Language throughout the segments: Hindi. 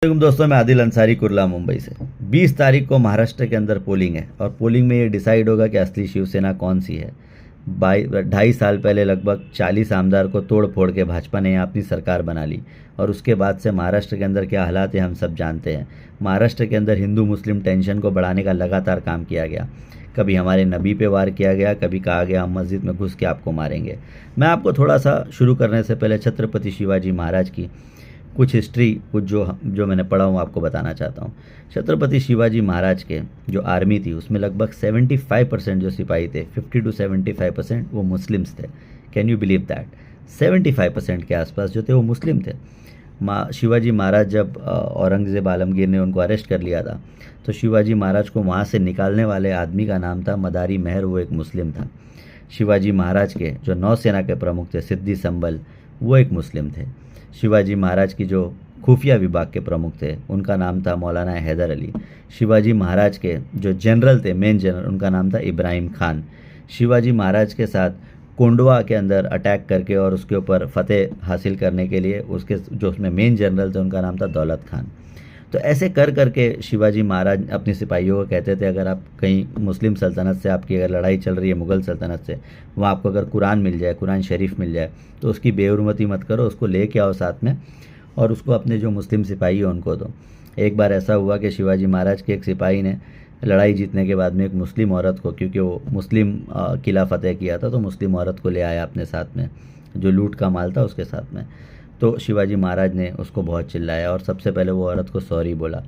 वालेकुम दोस्तों, मैं आदिल अंसारी कुर्ला मुंबई से। 20 तारीख को महाराष्ट्र के अंदर पोलिंग है और पोलिंग में ये डिसाइड होगा कि असली शिवसेना कौन सी है। 2.5 साल पहले लगभग 40 आमदार को तोड़ फोड़ के भाजपा ने यहाँ अपनी सरकार बना ली और उसके बाद से महाराष्ट्र के अंदर क्या हालात है हम सब जानते हैं। महाराष्ट्र के अंदर हिंदू मुस्लिम टेंशन को बढ़ाने का लगातार काम किया गया। कभी हमारे नबी पे वार किया गया, कभी कहा गया हम मस्जिद में घुस के आपको मारेंगे। मैं आपको थोड़ा सा शुरू करने से पहले छत्रपति शिवाजी महाराज की कुछ हिस्ट्री, कुछ जो मैंने पढ़ा हूँ आपको बताना चाहता हूँ। छत्रपति शिवाजी महाराज के जो आर्मी थी उसमें लगभग 75% जो सिपाही थे, 50 to 75% वो मुस्लिम्स थे। Can you believe that? 75% के आसपास जो थे वो मुस्लिम थे। शिवाजी महाराज जब औरंगज़ेब आलमगीर ने उनको अरेस्ट कर लिया था तो शिवाजी महाराज को वहाँ से निकालने वाले आदमी का नाम था मदारी महर, वो एक मुस्लिम था। शिवाजी महाराज के जो नौसेना के प्रमुख थे सिद्धि संबल, वो एक मुस्लिम थे। शिवाजी महाराज की जो खुफिया विभाग के प्रमुख थे उनका नाम था मौलाना हैदर अली। शिवाजी महाराज के जो जनरल थे, मेन जनरल, उनका नाम था इब्राहिम खान। शिवाजी महाराज के साथ कोंडवा के अंदर अटैक करके और उसके ऊपर फतेह हासिल करने के लिए उसके जो उसमें मेन जनरल थे उनका नाम था दौलत खान। तो ऐसे कर करके शिवाजी महाराज अपने सिपाहियों को कहते थे, अगर आप कहीं मुस्लिम सल्तनत से आपकी अगर लड़ाई चल रही है, मुग़ल सल्तनत से, वहाँ आपको अगर कुरान मिल जाए, कुरान शरीफ मिल जाए, तो उसकी बेहुरमती मत करो, उसको लेके आओ साथ में और उसको अपने जो मुस्लिम सिपाही हैं उनको दो। एक बार ऐसा हुआ कि शिवाजी महाराज के एक सिपाही ने लड़ाई जीतने के बाद में एक मुस्लिम औरत को, क्योंकि वो मुस्लिम किला फतेह किया था, तो मुस्लिम औरत को ले आया अपने साथ में, जो लूट का माल था उसके साथ में। तो शिवाजी महाराज ने उसको बहुत चिल्लाया और सबसे पहले वो औरत को सॉरी बोला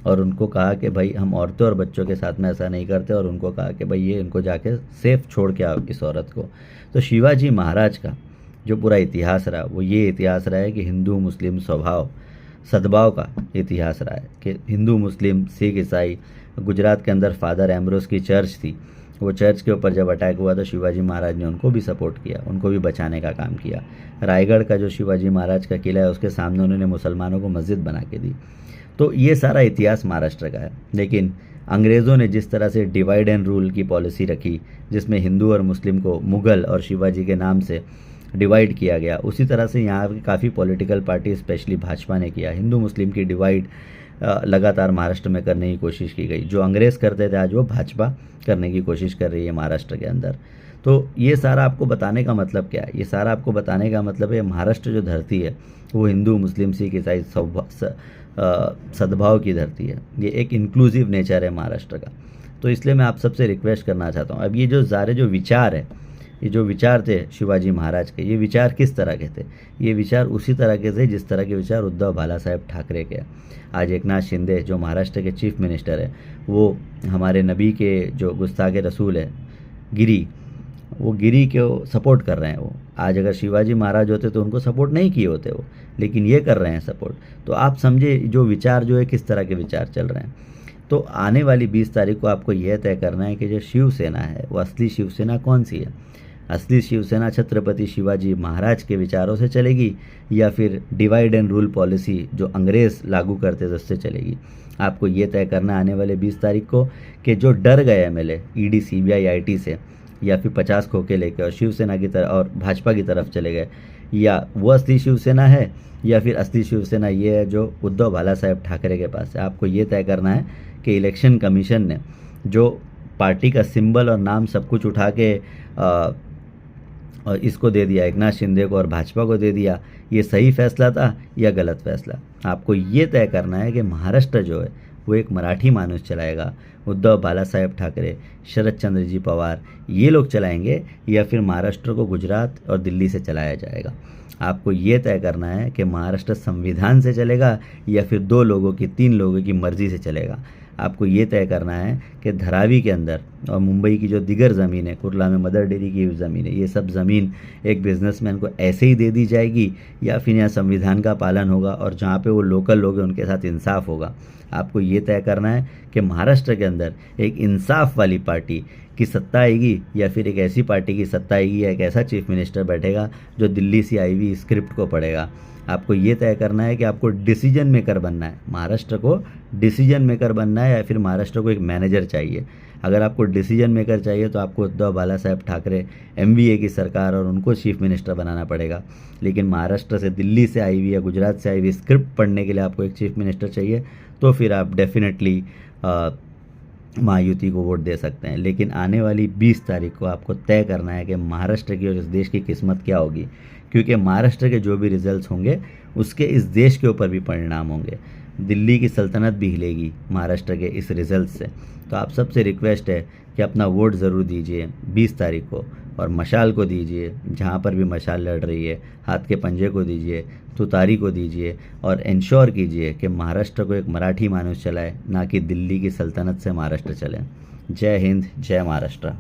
और उनको कहा कि भाई हम औरतों और बच्चों के साथ में ऐसा नहीं करते, और उनको कहा कि भाई ये इनको जाके सेफ छोड़ के आओ इस औरत को। तो शिवाजी महाराज का जो पूरा इतिहास रहा वो ये इतिहास रहा है कि हिंदू मुस्लिम सद्भाव का इतिहास रहा है कि हिंदू मुस्लिम सिख ईसाई। गुजरात के अंदर फादर एम्ब्रोस की चर्च थी, वो चर्च के ऊपर जब अटैक हुआ तो शिवाजी महाराज ने उनको भी सपोर्ट किया, उनको भी बचाने का काम किया। रायगढ़ का जो शिवाजी महाराज का किला है उसके सामने उन्होंने मुसलमानों को मस्जिद बना के दी। तो ये सारा इतिहास महाराष्ट्र का है। लेकिन अंग्रेज़ों ने जिस तरह से डिवाइड एंड रूल की पॉलिसी रखी, जिसमें हिंदू और मुस्लिम को मुग़ल और शिवाजी के नाम से डिवाइड किया गया, उसी तरह से यहाँ की काफ़ी पॉलिटिकल पार्टी स्पेशली भाजपा ने किया। हिंदू मुस्लिम की डिवाइड लगातार महाराष्ट्र में करने की कोशिश की गई। जो अंग्रेज़ करते थे आज वो भाजपा करने की कोशिश कर रही है महाराष्ट्र के अंदर। तो ये सारा आपको बताने का मतलब क्या है? ये सारा आपको बताने का मतलब है महाराष्ट्र जो धरती है वो हिंदू मुस्लिम सिख ईसाई सद्भाव की धरती है। ये एक इंक्लूसिव नेचर है महाराष्ट्र का। तो इसलिए मैं आप सबसे रिक्वेस्ट करना चाहता हूँ, अब ये जो सारे जो विचार है, ये जो विचार थे शिवाजी महाराज के, ये विचार किस तरह के थे? ये विचार उसी तरह के थे जिस तरह के विचार उद्धव बाला साहेब ठाकरे के। आज एकनाथ शिंदे जो महाराष्ट्र के चीफ मिनिस्टर है, वो हमारे नबी के जो गुस्ताख रसूल है गिरी, वो गिरी को सपोर्ट कर रहे हैं। वो आज अगर शिवाजी महाराज होते तो उनको सपोर्ट नहीं किए होते वो, लेकिन ये कर रहे हैं सपोर्ट। तो आप समझे जो विचार जो है किस तरह के विचार चल रहे हैं। तो आने वाली 20 तारीख को आपको यह तय करना है कि जो शिवसेना है वो असली शिवसेना कौन सी है। असली शिवसेना छत्रपति शिवाजी महाराज के विचारों से चलेगी या फिर डिवाइड एंड रूल पॉलिसी जो अंग्रेज़ लागू करते थे उससे चलेगी। आपको ये तय करना आने वाले 20 तारीख को कि जो डर गए एमएलए ईडी सीबीआई आईटी से या फिर 50 खोखे लेकर और शिवसेना की तरफ और भाजपा की तरफ चले गए, या वो असली शिवसेना है या फिर असली शिवसेना ये है जो उद्धव बाला साहेब ठाकरे के पास है। आपको ये तय करना है कि इलेक्शन कमीशन ने जो पार्टी का सिंबल और नाम सब कुछ उठा के और इसको दे दिया, एकनाथ शिंदे को और भाजपा को दे दिया, ये सही फैसला था या गलत फैसला। आपको ये तय करना है कि महाराष्ट्र जो है वो एक मराठी मानुस चलाएगा, उद्धव बाला साहेब ठाकरे, शरद चंद्र जी पवार, ये लोग चलाएंगे, या फिर महाराष्ट्र को गुजरात और दिल्ली से चलाया जाएगा। आपको ये तय करना है कि महाराष्ट्र संविधान से चलेगा या फिर 2 लोगों की 3 लोगों की मर्ज़ी से चलेगा। आपको ये तय करना है कि धारावी के अंदर और मुंबई की जो दिगर ज़मीन है, कुर्ला में मदर डेयरी की ज़मीन है, ये सब ज़मीन एक बिजनेसमैन को ऐसे ही दे दी जाएगी या फिर यहाँ संविधान का पालन होगा और जहाँ पे वो लोकल लोग हैं उनके साथ इंसाफ होगा। आपको ये तय करना है कि महाराष्ट्र के अंदर एक इंसाफ वाली पार्टी की सत्ता आएगी या फिर एक ऐसी पार्टी की सत्ता आएगी या एक ऐसा चीफ मिनिस्टर बैठेगा जो दिल्ली से आई हुई स्क्रिप्ट को पढ़ेगा। आपको ये तय करना है कि आपको डिसीजन मेकर बनना है, महाराष्ट्र को डिसीजन मेकर बनना है या फिर महाराष्ट्र को एक मैनेजर चाहिए। अगर आपको डिसीजन मेकर चाहिए तो आपको उद्धव बालासाहेब ठाकरे एमवीए की सरकार और उनको चीफ मिनिस्टर बनाना पड़ेगा। लेकिन महाराष्ट्र से, दिल्ली से आई हुई या गुजरात से आई हुई स्क्रिप्ट पढ़ने के लिए आपको एक चीफ मिनिस्टर चाहिए तो फिर आप डेफिनेटली महायुति को वोट दे सकते हैं। लेकिन आने वाली 20 तारीख को आपको तय करना है कि महाराष्ट्र की और इस देश की किस्मत क्या होगी, क्योंकि महाराष्ट्र के जो भी रिजल्ट्स होंगे उसके इस देश के ऊपर भी परिणाम होंगे। दिल्ली की सल्तनत भी हिलेगी महाराष्ट्र के इस रिज़ल्ट से। तो आप सबसे रिक्वेस्ट है कि अपना वोट ज़रूर दीजिए 20 तारीख को, और मशाल को दीजिए, जहाँ पर भी मशाल लड़ रही है, हाथ के पंजे को दीजिए, तुतारी को दीजिए, और इंश्योर कीजिए कि महाराष्ट्र को एक मराठी मानुस चलाए, ना कि दिल्ली की सल्तनत से महाराष्ट्र चले। जय हिंद, जय महाराष्ट्र।